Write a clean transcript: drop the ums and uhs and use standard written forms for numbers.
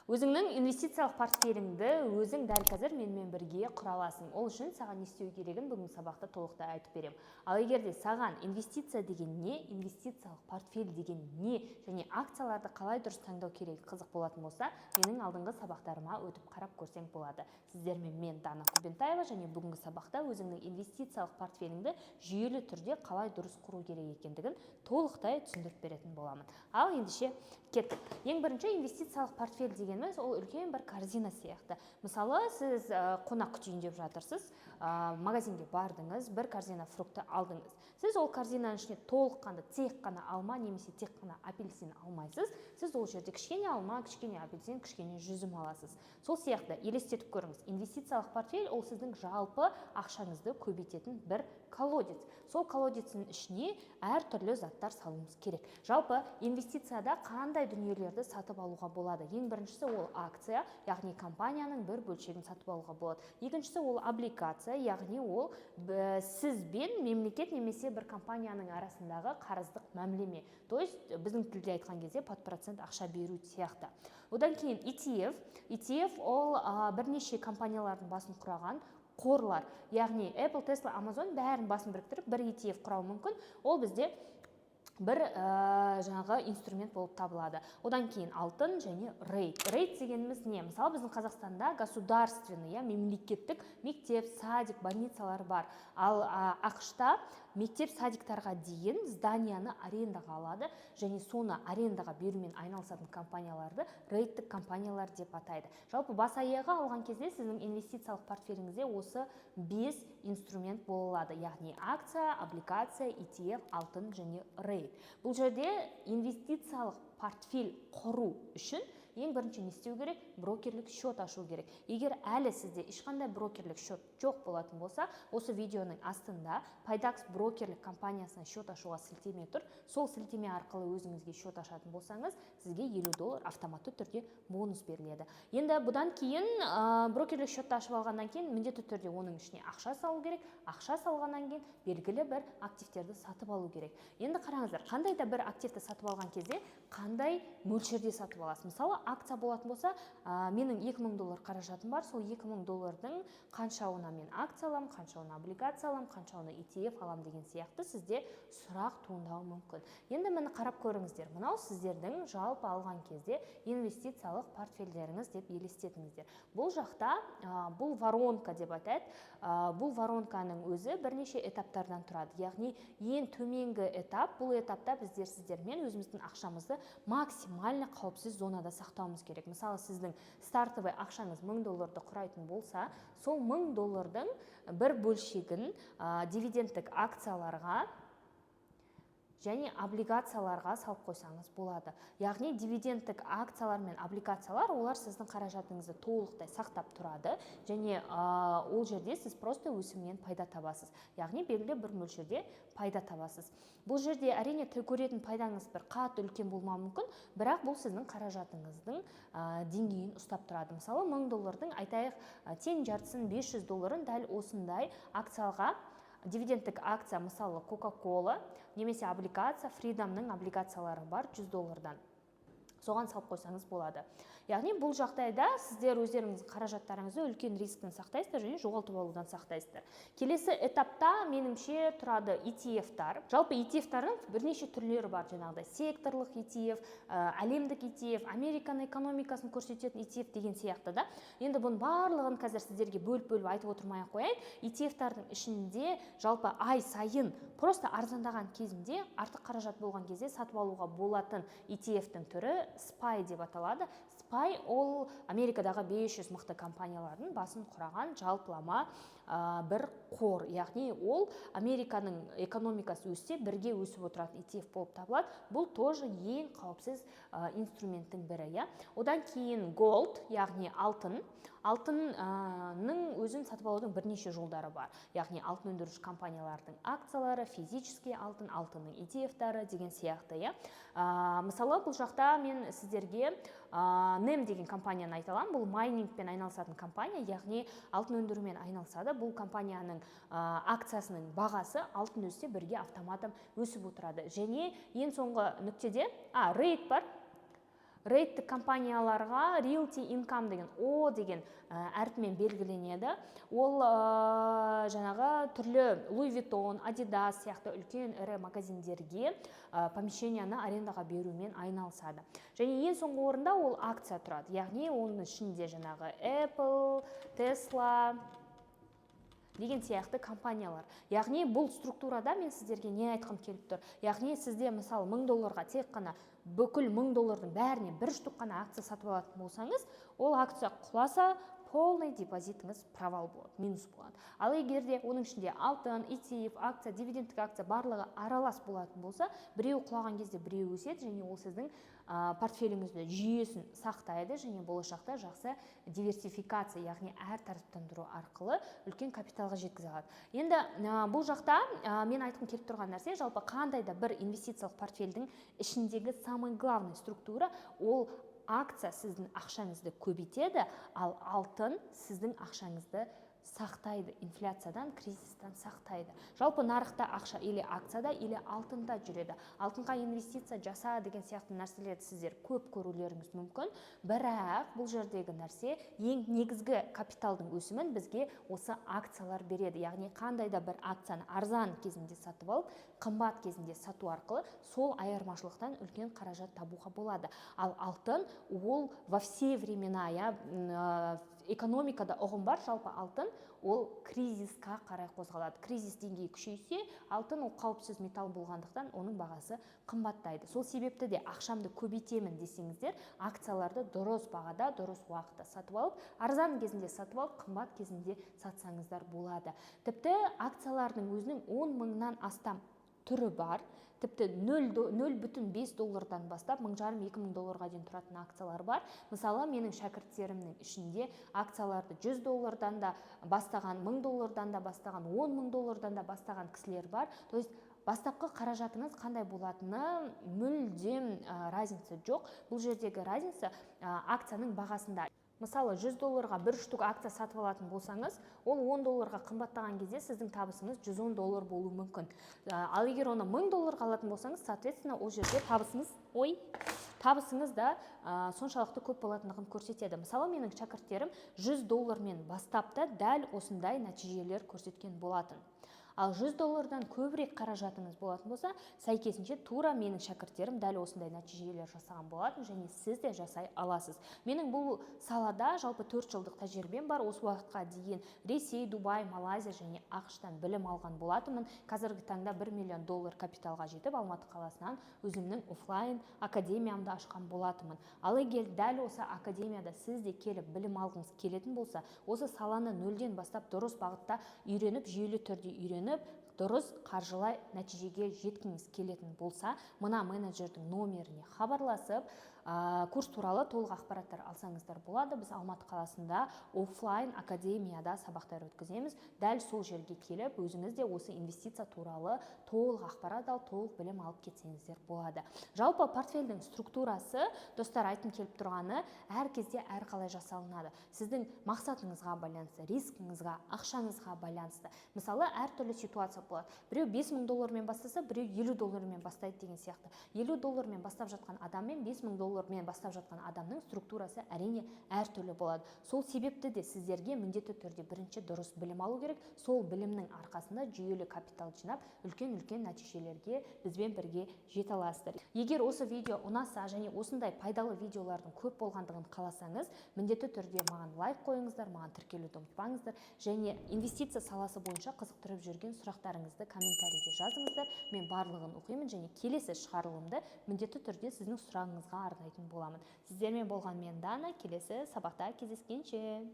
Өзіңнің инвестициялық портфеліңді өзің дәл қазір менімен бірге құра аласың. Ол үшін саған не істеу керегін бүгінгі сабақта толықтай айтып беремін. Ал егер де саған инвестиция деген не, инвестициялық портфель деген не, және акцияларды қалай дұрыс таңдау керек қызық болатын болса, менің алдыңғы сабақтарыма өтіп қарап көрсең болады. Сіздермен мен Дана Кубентаева, және бүгінгі сабақта өзіңнің инвестициялық портфеліңді жүйелі түрде қалай дұрыс құру керек екендігін толықтай түсіндіріп беретін боламын. Ал ендеше кеттік. Ең бірінші, инвестициялық портфель дегеніміз ол үлкен бір корзина сияқты. Мысалы, сіз қонақ күтейін деп жатырсыз, магазинге бардыңыз, бір корзина фрукты алдыңыз. Сіз ол корзинаның ішіне толыққанды тек қана алма немесе тек қана апельсин алмайсыз. Сіз ол жерде кішкене алма, кішкене апельсин, кішкене жүзім аласыз. Сол сияқты елестетіп көріңіз. Инвестициялық портфель ол сіздің жалпы ақшаңызды көбейтетін бір колодец. Сол колодецтің ішіне әртүрлі заттар салуымыз керек. Жалпы инвестицияда қандай дүниелерді сатып алуға болады? Ең біріншісі ол акция, яғни компанияның бір бөлшегін сатып алуға болады. Екіншісі ол облигация, яғни ол сіз бен мемлекет немесе бір компанияның арасындағы қарыздық мәмілеме. То есть біздің тілде айтқан кезде под процент ақша беру сияқты. Одан кейін ETF ол бірнеше компаниялардың басын құраған қорлар, яғни Apple, Tesla, Amazon бәрін басын біріктіріп бір ETF құрау мүмкін. Ол бізде бір жаңағы инструмент болып табылады. Одан кейін алтын және рейт. Рейт дегеніміз не? Мысалы, біздің Қазақстанда государственный, мемлекеттік мектеп, садик, больницалар бар. Ал ақш-та мектеп, садиктарға дейін зданияны арендаға алады, және соны арендаға берумен айналысатын компанияларды рейттік компаниялар деп атайды. Жалпы бас аяғы алған кезде сіздің инвестициялық портфеліңізде осы 5 инструмент болады, яғни акция, облигация, ETF, алтын және рейт. Бұл жерде инвестициялық портфель құру үшін ең бірінші не істеу керек? Брокерлік счет ашу керек. Егер әлі сізде ешқандай брокерлік счет жоқ болатын болса, осы видеоның астында Пайдакс брокерлік компаниясына счет ашуға сілтеме тұр. Сол сілтеме арқылы өзіңізге счет ашатын болсаңыз, сізге $50 автоматты түрде бонус беріледі. Енді бұдан кейін брокерлік счетты ашып алғаннан кейін міндетті түрде оның ішіне ақша салу керек. Ақша салғаннан кейін белгілі бір активтерді сатып алу керек. Енді қараңыздар, қандай да бір активті сатып алған кезде қандай мөлшерде сатып аласыз? Мысалы, акция болатын болса, менің $2000 қаражатым бар, сол $2000-дың қаншауына мен акция алам, қаншауына облигация алам, қаншауына ETF алам деген сияқты сізде сұрақ туындауы мүмкін. Енді мені қарап көріңіздер. Мынау сіздердің жалпы алған кезде инвестициялық портфельдеріңіз деп елестетіңіздер. Бұл жақта бұл воронка деп айтады. Бұл воронканың өзі бірнеше этаптардан тұрады. Яғни ең төменгі этап, бұл этапта біздер сіздермен өзіміздің ақшамызды максимально қауіпсіз зонада сақтауымыз керек. Мысалы, сіздің стартовый ақшаңыз $1000 құрайтын болса, сол $1000-дың бір бөлшегін дивидендтік акцияларға және облигацияларға салып қойсаңыз болады. Яғни дивидендтік акциялар мен облигациялар олар сіздің қаражатыңызды толықтай сақтап тұрады, және ол жерде сіз просто өсімнен пайда табасыз. Яғни белгілі бір мөлшерде пайда табасыз. Бұл жерде әрине көретін пайдаңыз бір қатты үлкен болмауы мүмкін, бірақ бұл сіздің қаражатыңыздың деңгейін ұстап тұрады. Мысалы, $1000-дың айтайық тең жартысын $500 дәл осындай акцияға, дивидендтік акция, мысалы Coca-Cola немесе облигация, Freedomның облигациялары бар $100-дан. Соған салып қойсаңыз болады. Яғни бұл жағдайда сіздер өздеріңіз қаражаттарыңызды үлкен рисктен сақтайсыздар және жоғалтып алудан сақтайсыздар. Келесі этапта меніңше тұрады ETF-тар. Жалпы ETF-тардың бірнеше түрлері бар, жаңағыдай секторлық ETF, әлемдік ETF, Американ экономикасын көрсететін ETF деген сияқты да. Енді бұның барлығын қазір сіздерге бөліп айтып отырмай қояйын. ETF-тардың ішінде жалпы ай сайын просто арзандаған кезінде, артық қаражат болған кезде сатып алуға болатын ETF-тің түрі SPY деп аталады. SPY ол Америкадағы 500 мықты компаниялардың басын құраған жалпылама бір қор. Яғни ол Американың экономикасы өссе, бірге өсіп отыратын ETF болып табылады. Бұл тоже ең қауіпсіз инструменттің бірі. Одан кейін gold, яғни алтын. Алтынның өзін сатып алудың бірнеше жолдары бар. Яғни алтын өндіруші компаниялардың акциялары, физический алтын, алтынның ETF-тары деген сияқты. Мысалы, бұл жақта мен сіздерге NEM деген компанияны айталам. Бұл майнингпен айналысатын компания, яғни алтын өндірумен айналысады. Бұл компанияның акциясының бағасы алтын өссе бірге автоматом өсіп отырады. Және ең соңғы нүктеде рейт бар. рейттік компанияларға realty income деген о деген әріпмен белгіленеді. Ол жаңағы түрлі Louis Vuitton, Adidas сияқты үлкен ірі магазиндерге помещенияны арендаға берумен айналысады. Және ең соңғы орында ол акция тұрады. Яғни оның ішінде жаңағы Apple, Tesla деген сияқты компаниялар. Яғни бұл структурада мен сіздерге не айтқым келіп тұр? Яғни сізде мысалы $1000-ға тек қана бүкіл $1000-дың бәріне бір штук қана акция сатып алатын болсаңыз, ол акция құласа, полный депозитіңіз провал болады, минус болады. Ал егер де оның ішінде алтын, ETF, акция, дивидендтік акция барлығы аралас болатын болса, біреу құлаған кезде біреу өседі, және ол сіздің портфеліңізді жүйесін сақтайды, және болашақта жақсы диверсификация, яғни әртараптандыру арқылы үлкен капиталға жеткізе алады. Енді бұл жақта мен айтқым келіп тұрған нәрсе, жалпы қандай да бір инвестициялық портфельдің ішіндегі самый главный структура ол акция сіздің ақшаңызды көбейтеді, ал алтын сіздің ақшаңызды сақтайды, инфляциядан, кризистан сақтайды. Жалпы нарықта ақша или акцияда, или алтында жүреді. Алтынға инвестиция жаса деген сияқты нәрселерді сіздер көп көрулеріңіз мүмкін, бірақ бұл жердегі нәрсе ең негізгі капиталдың өсімін бізге осы акциялар береді. Яғни қандай да бір акцияны арзан кезінде сатып алып, қымбат кезінде сату арқылы сол айырмашылықтан үлкен қаражат табуға болады. Ал алтын ол во все времена, экономикада ұғым бар, жалпы алтын ол кризисқа қарай қозғалады. Кризис деңгейі күшейсе, алтын ол қауіпсіз металл болғандықтан оның бағасы қымбаттайды. Сол себепті де ақшамды көбейтемін десеңіздер, акцияларды дұрыс бағада, дұрыс уақытта сатып алып, арзан кезінде сатып алып, қымбат кезінде сатсаңыздар болады. Тіпті акциялардың өзінің 10 мыңнан астам түрі бар. Тіпті $0,5 бастап $1,500-2,000 дейін тұратын акциялар бар. Мысалы, менің шәкірттерімнің ішінде акцияларды $100 да бастаған, $1000 да бастаған, $10,000 да бастаған кісілер бар. То есть бастапқы қаражатыңыз қандай болатыны мүлдем разница жоқ. Бұл жердегі разница акцияның бағасында. Мысалы, $100-ға бір штук акция сатып алатын болсаңыз, ол $10-ға қымбаттаған кезде сіздің табысыңыз $110 болуы мүмкін. Ал егер оны $1000-ға алатын болсаңыз, соответственно, ол жерде табысыңыз да соншалықты көп болатындығын көрсетеді. Мысалы, менің шәкірттерім $100 бастап та дәл осындай нәтижелер көрсеткен болатын. Ал $100-дан көбірек қаражатыңыз болатын болса, сәйкесінше тура менің шәкірттерім дәл осындай нәтижелер жасаған болатын, және сіз де жасай аласыз. Менің бұл салада жалпы 4 жылдық тәжірибем бар. Осы уақытқа дейін Ресей, Дубай, Малайзия және ақш-тан білім алған болатынмын. Қазіргі таңда $1 миллион капиталға жетіп, Алматы қаласынан өзімнің офлайн академиямды ашқан болатынмын. Ал егер дәл осы академияда сіз де келіп білім алғыңыз келетін болса, осы саланы нөлден бастап дұрыс бағытта үйреніп, жүйелі түрде үйреніп, дұрыс қаржылай нәтижеге жеткіңіз келетін болса, мына менеджердің номеріне хабарласып, курс туралы толық ақпараттар алсаңыздар болады. Біз Алматы қаласында офлайн академияда сабақтар өткіземіз. Дәл сол жерге келіп, өзіңіз де осы инвестиция туралы толық ақпарат алып, толық білім алып кетсеңіздер болады. Жалпы портфельдің структурасы, достар, айтым келіп тұрғаны, әр кезде әрқалай жасалынады. Сіздің мақсатыңызға байланысты, рискіңізға, ақшаңызға байланысты. Мысалы, әртүрлі ситуация болады. Біреу $5000 бастаса, біреу $50 бастайды деген сияқты. $50 бастап жатқан адаммен $5000 бастап жатқан адамның структурасы әрине әртүрлі болады. Сол себепті де сіздерге міндетті түрде бірінші дұрыс білім алу керек. Сол білімнің арқасында жүйелі капитал жинап, үлкен-үлкен нәтижелерге бізбен бірге жете аласыздар. Егер осы видео ұнаса және осындай пайдалы видеолардың көп болғандығын қаласаңыз, міндетті түрде маған лайк қойыңыздар, маған тіркелуді ұмытпаңыздар, және инвестиция саласы бойынша қызықтырып жүрген сұрақтарыңызды комментарийге жазыңыздар. Мен барлығын оқимын және келесі шығарылымды міндетті түрде сіздің сұрағыңызға арнайтын боламын. Сіздермен болған мен Дана, келесі сабақта кездескенше.